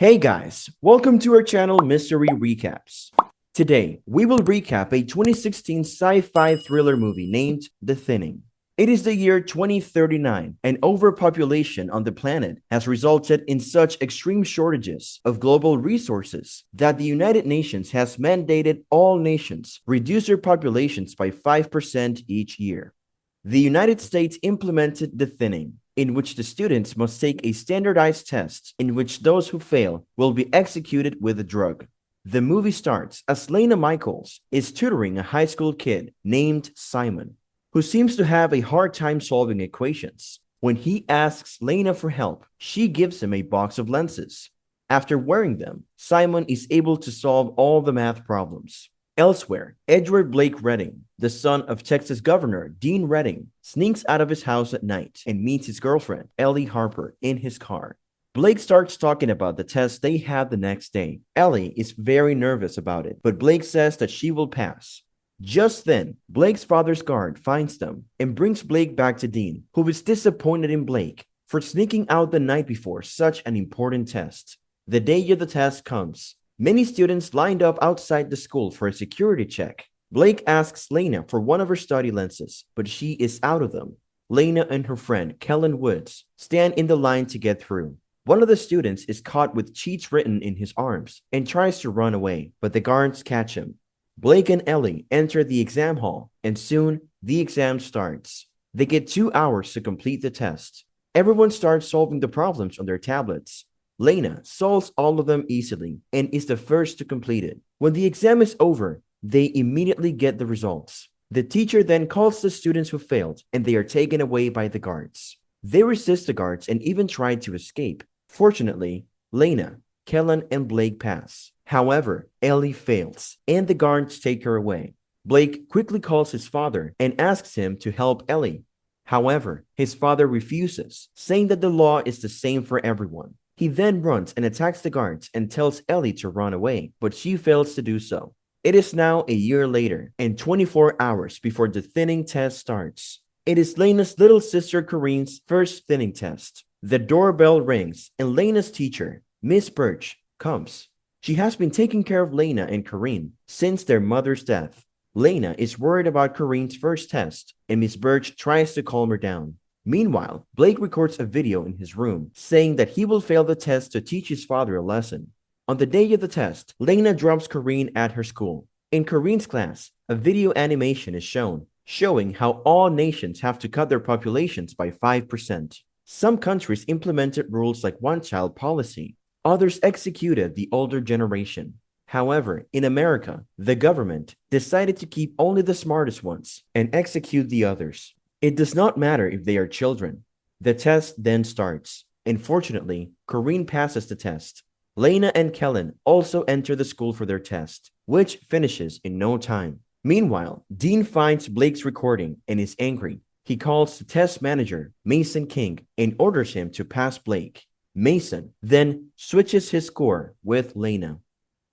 Hey guys, welcome to our channel Mystery Recaps. Today, we will recap a 2016 sci-fi thriller movie named The Thinning. It is the year 2039, and overpopulation on the planet has resulted in such extreme shortages of global resources that the United Nations has mandated all nations reduce their populations by 5% each year. The United States implemented The Thinning, in which the students must take a standardized test in which those who fail will be executed with a drug. The movie starts as Lena Michaels is tutoring a high school kid named Simon, who seems to have a hard time solving equations. When he asks Lena for help, she gives him a box of lenses. After wearing them, Simon is able to solve all the math problems. Elsewhere, Edward Blake Redding, the son of Texas Governor Dean Redding, sneaks out of his house at night and meets his girlfriend, Ellie Harper, in his car. Blake starts talking about the test they had the next day. Ellie is very nervous about it, but Blake says that she will pass. Just then, Blake's father's guard finds them and brings Blake back to Dean, who is disappointed in Blake for sneaking out the night before such an important test. The day of the test comes. Many students lined up outside the school for a security check. Blake asks Lena for one of her study lenses, but she is out of them. Lena and her friend, Kellen Woods, stand in the line to get through. One of the students is caught with cheats written in his arms and tries to run away, but the guards catch him. Blake and Ellie enter the exam hall, and soon the exam starts. They get 2 hours to complete the test. Everyone starts solving the problems on their tablets. Lena solves all of them easily and is the first to complete it. When the exam is over, they immediately get the results. The teacher then calls the students who failed, and they are taken away by the guards. They resist the guards and even try to escape. Fortunately, Lena, Kellen, and Blake pass. However, Ellie fails, and the guards take her away. Blake quickly calls his father and asks him to help Ellie. However, his father refuses, saying that the law is the same for everyone. He then runs and attacks the guards and tells Ellie to run away, but she fails to do so. It is now a year later and 24 hours before the thinning test starts. It is Lena's little sister Corinne's first thinning test. The doorbell rings and Lena's teacher, Miss Birch, comes. She has been taking care of Lena and Corinne since their mother's death. Lena is worried about Corinne's first test, and Miss Birch tries to calm her down. Meanwhile, Blake records a video in his room saying that he will fail the test to teach his father a lesson. On the day of the test, Lena drops Corinne at her school. In Corinne's class, a video animation is shown, showing how all nations have to cut their populations by 5%. Some countries implemented rules like one-child policy. Others executed the older generation. However, in America, the government decided to keep only the smartest ones and execute the others. It does not matter if they are children. The test then starts, and fortunately, Corinne passes the test. Lena and Kellen also enter the school for their test, which finishes in no time. Meanwhile, Dean finds Blake's recording and is angry. He calls the test manager, Mason King, and orders him to pass Blake. Mason then switches his score with Lena.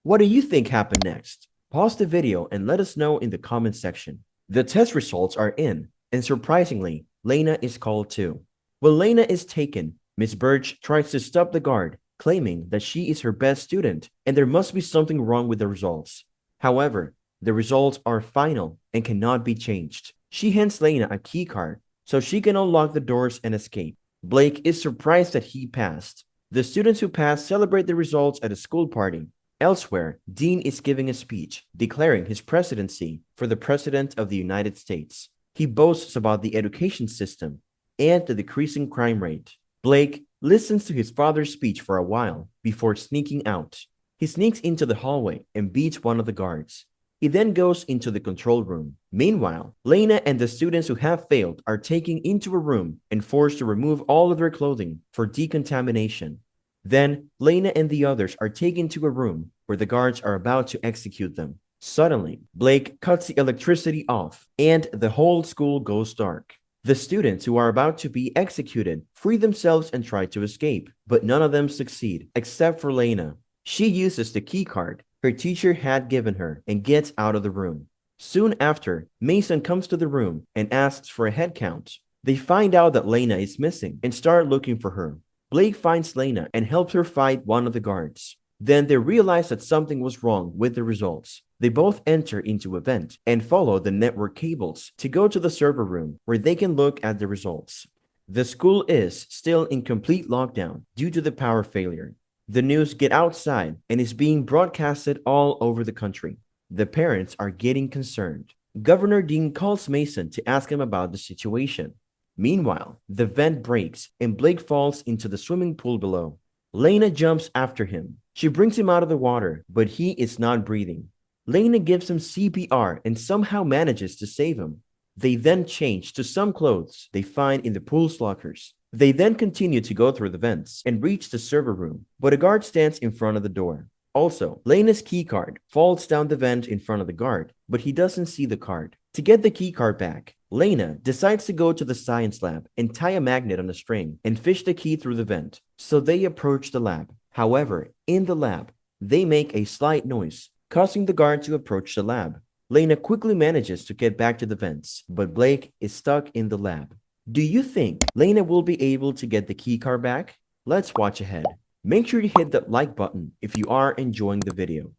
What do you think happened next? Pause the video and let us know in the comment section. The test results are in. And surprisingly, Lena is called too. When Lena is taken, Miss Birch tries to stop the guard, claiming that she is her best student and there must be something wrong with the results. However, the results are final and cannot be changed. She hands Lena a key card so she can unlock the doors and escape. Blake is surprised that he passed. The students who passed celebrate the results at a school party. Elsewhere, Dean is giving a speech declaring his presidency for the President of the United States. He boasts about the education system and the decreasing crime rate. Blake listens to his father's speech for a while before sneaking out. He sneaks into the hallway and beats one of the guards. He then goes into the control room. Meanwhile, Lena and the students who have failed are taken into a room and forced to remove all of their clothing for decontamination. Then, Lena and the others are taken to a room where the guards are about to execute them. Suddenly, Blake cuts the electricity off, and the whole school goes dark. The students who are about to be executed free themselves and try to escape, but none of them succeed, except for Lena. She uses the key card her teacher had given her and gets out of the room. Soon after, Mason comes to the room and asks for a head count. They find out that Lena is missing and start looking for her. Blake finds Lena and helps her fight one of the guards. Then they realize that something was wrong with the results. They both enter into a vent and follow the network cables to go to the server room where they can look at the results. The school is still in complete lockdown due to the power failure. The news get outside and is being broadcasted all over the country. The parents are getting concerned. Governor Dean calls Mason to ask him about the situation. Meanwhile, the vent breaks and Blake falls into the swimming pool below. Lena jumps after him. She brings him out of the water, but he is not breathing. Lena gives him CPR and somehow manages to save him. They then change to some clothes they find in the pool's lockers. They then continue to go through the vents and reach the server room, but a guard stands in front of the door. Also, Lena's keycard falls down the vent in front of the guard, but he doesn't see the card. To get the keycard back, Lena decides to go to the science lab and tie a magnet on a string and fish the key through the vent. So they approach the lab. However, in the lab, they make a slight noise, causing the guard to approach the lab. Lena quickly manages to get back to the vents, but Blake is stuck in the lab. Do you think Lena will be able to get the keycard back? Let's watch ahead. Make sure to hit that like button if you are enjoying the video.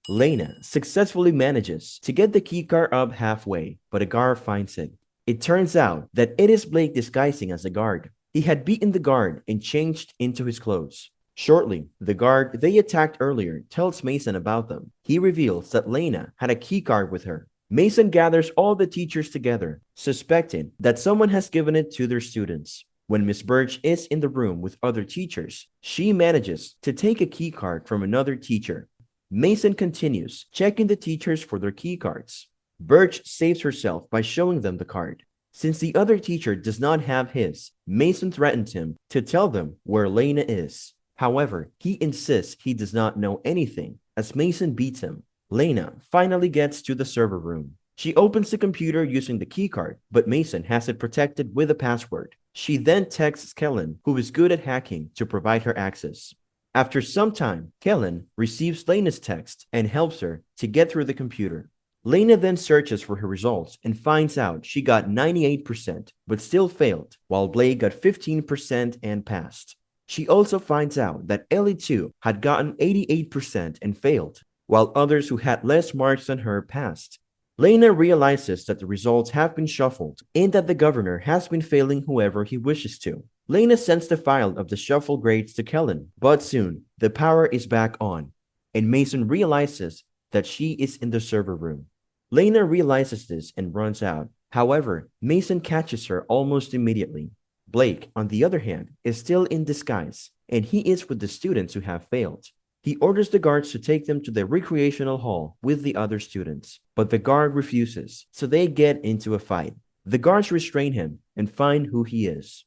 Lena successfully manages to get the keycard up halfway, but a guard finds it. It turns out that it is Blake disguising as a guard. He had beaten the guard and changed into his clothes. Shortly, the guard they attacked earlier tells Mason about them. He reveals that Lena had a keycard with her. Mason gathers all the teachers together, suspecting that someone has given it to their students. When Miss Birch is in the room with other teachers, she manages to take a keycard from another teacher. Mason continues checking the teachers for their keycards. Birch saves herself by showing them the card. Since the other teacher does not have his, Mason threatens him to tell them where Lena is. However, he insists he does not know anything as Mason beats him. Lena finally gets to the server room. She opens the computer using the keycard, but Mason has it protected with a password. She then texts Kellen, who is good at hacking, to provide her access. After some time, Kellen receives Lena's text and helps her to get through the computer. Lena then searches for her results and finds out she got 98% but still failed, while Blake got 15% and passed. She also finds out that Ellie too had gotten 88% and failed, while others who had less marks than her passed. Lena realizes that the results have been shuffled and that the governor has been failing whoever he wishes to. Lena sends the file of the shuffle grades to Kellen, but soon the power is back on, and Mason realizes that she is in the server room. Lena realizes this and runs out. However, Mason catches her almost immediately. Blake, on the other hand, is still in disguise, and he is with the students who have failed. He orders the guards to take them to the recreational hall with the other students, but the guard refuses, so they get into a fight. The guards restrain him and find who he is.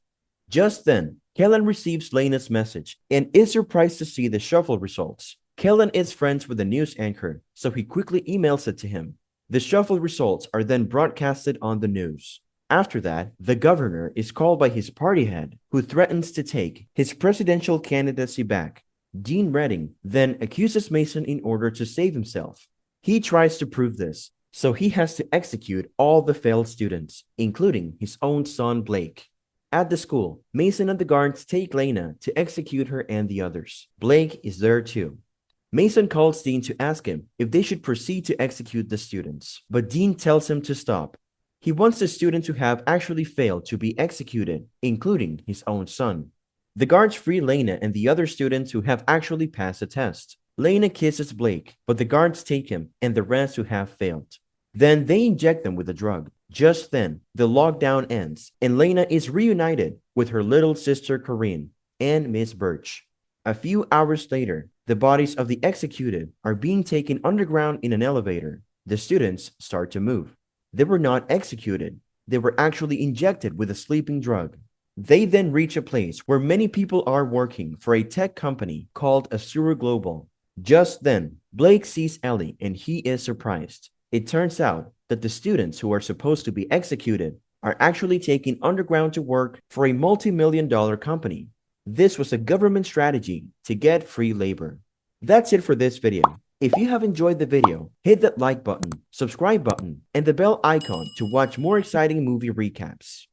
Just then, Kellen receives Lena's message and is surprised to see the shuffle results. Kellen is friends with the news anchor, so he quickly emails it to him. The shuffle results are then broadcasted on the news. After that, the governor is called by his party head, who threatens to take his presidential candidacy back. Dean Redding then accuses Mason in order to save himself. He tries to prove this, so he has to execute all the failed students, including his own son Blake. At the school, Mason and the guards take Lena to execute her and the others. Blake is there too. Mason calls Dean to ask him if they should proceed to execute the students, but Dean tells him to stop. He wants the students who have actually failed to be executed, including his own son. The guards free Lena and the other students who have actually passed the test. Lena kisses Blake, but the guards take him and the rest who have failed. Then they inject them with a drug. Just then, the lockdown ends, and Lena is reunited with her little sister Corinne and Miss Birch. A few hours later, the bodies of the executed are being taken underground in an elevator. The students start to move. They were not executed. They were actually injected with a sleeping drug. They then reach a place where many people are working for a tech company called Asura Global. Just then, Blake sees Ellie and he is surprised. It turns out that the students who are supposed to be executed are actually taken underground to work for a multi-million-dollar company. This was a government strategy to get free labor. That's it for this video. If you have enjoyed the video, hit that like button, subscribe button, and the bell icon to watch more exciting movie recaps.